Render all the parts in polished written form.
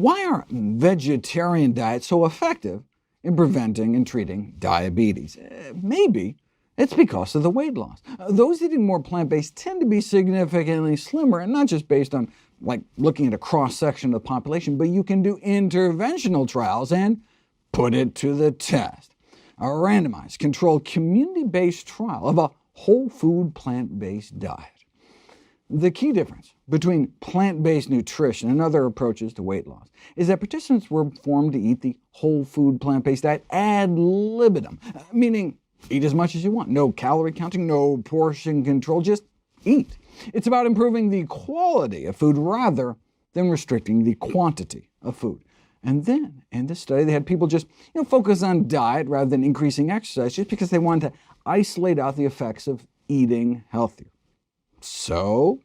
Why are vegetarian diets so effective in preventing and treating diabetes? Maybe it's because of the weight loss. Those eating more plant-based tend to be significantly slimmer, and not just based on looking at a cross-section of the population, but you can do interventional trials and put it to the test. A randomized, controlled, community-based trial of a whole food plant-based diet. The key difference between plant-based nutrition and other approaches to weight loss is that participants were formed to eat the whole food plant-based diet ad libitum, meaning eat as much as you want. No calorie counting, no portion control, just eat. It's about improving the quality of food rather than restricting the quantity of food. And then, in this study, they had people just focus on diet rather than increasing exercise, just because they wanted to isolate out the effects of eating healthier. So,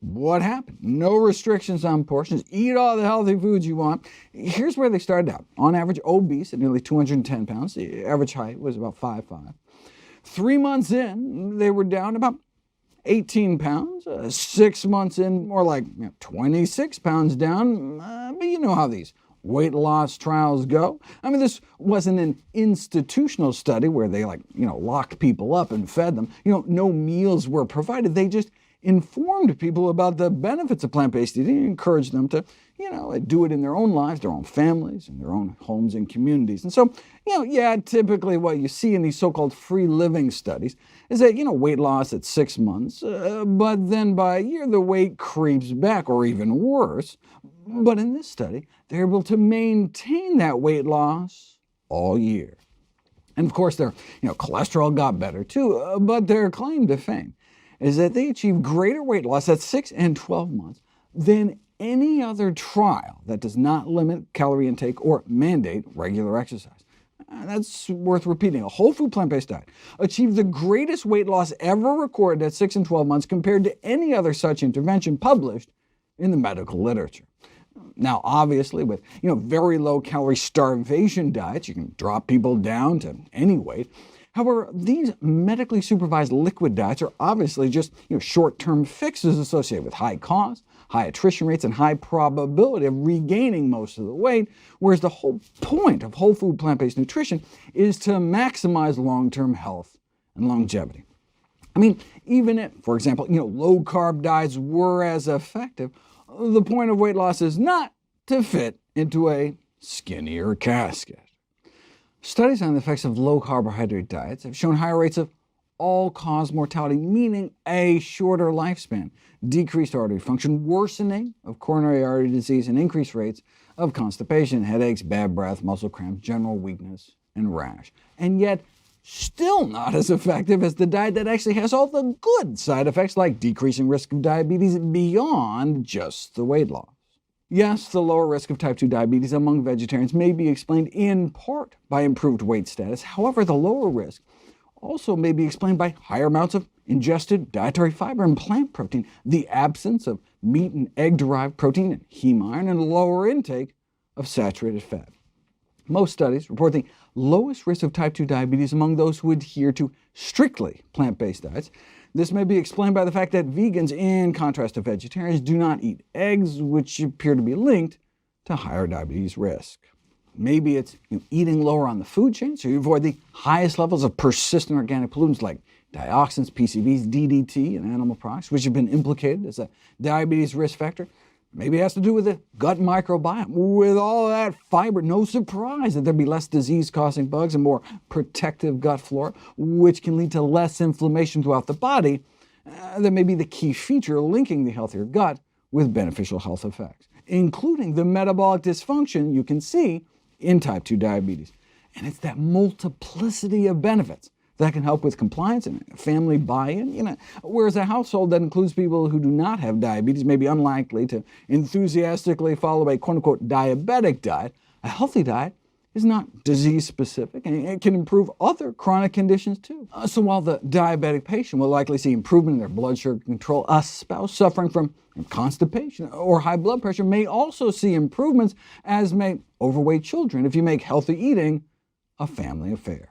what happened? No restrictions on portions. Eat all the healthy foods you want. Here's where they started out. On average, obese at nearly 210 pounds. The average height was about 5'5". 3 months in, they were down about 18 pounds. 6 months in, more like 26 pounds down. But you know how these weight loss trials go. I mean, this wasn't an institutional study where they locked people up and fed them. No meals were provided. They just informed people about the benefits of plant-based eating and encouraged them to do it in their own lives, their own families, in their own homes and communities. And so, typically what you see in these so-called free living studies is that, weight loss at 6 months, but then by a year the weight creeps back, or even worse. But in this study, they're able to maintain that weight loss all year. And of course, their cholesterol got better too, but their claim to fame is that they achieved greater weight loss at 6 and 12 months than any other trial that does not limit calorie intake or mandate regular exercise. That's worth repeating. A whole food plant-based diet achieved the greatest weight loss ever recorded at 6 and 12 months compared to any other such intervention published in the medical literature. Now, obviously, with very low-calorie starvation diets, you can drop people down to any weight. However, these medically supervised liquid diets are obviously just short-term fixes associated with high cost, high attrition rates, and high probability of regaining most of the weight, whereas the whole point of whole food plant-based nutrition is to maximize long-term health and longevity. I mean, even if, for example, low-carb diets were as effective, the point of weight loss is not to fit into a skinnier casket. Studies on the effects of low-carbohydrate diets have shown higher rates of all-cause mortality, meaning a shorter lifespan, decreased artery function, worsening of coronary artery disease, and increased rates of constipation, headaches, bad breath, muscle cramps, general weakness, and rash. And yet, still not as effective as the diet that actually has all the good side effects like decreasing risk of diabetes beyond just the weight loss. Yes, the lower risk of type 2 diabetes among vegetarians may be explained in part by improved weight status. However, the lower risk also may be explained by higher amounts of ingested dietary fiber and plant protein, the absence of meat and egg-derived protein and heme iron, and a lower intake of saturated fat. Most studies report the lowest risk of type 2 diabetes among those who adhere to strictly plant-based diets. This may be explained by the fact that vegans, in contrast to vegetarians, do not eat eggs, which appear to be linked to higher diabetes risk. Maybe it's eating lower on the food chain, so you avoid the highest levels of persistent organic pollutants like dioxins, PCBs, DDT, and animal products, which have been implicated as a diabetes risk factor. Maybe it has to do with the gut microbiome. With all that fiber, no surprise that there'd be less disease-causing bugs and more protective gut flora, which can lead to less inflammation throughout the body. That may be the key feature linking the healthier gut with beneficial health effects, including the metabolic dysfunction you can see in type 2 diabetes. And it's that multiplicity of benefits that can help with compliance and family buy-in. Whereas a household that includes people who do not have diabetes may be unlikely to enthusiastically follow a quote-unquote diabetic diet, a healthy diet is not disease-specific, and it can improve other chronic conditions too. So while the diabetic patient will likely see improvement in their blood sugar control, a spouse suffering from constipation or high blood pressure may also see improvements, as may overweight children, if you make healthy eating a family affair.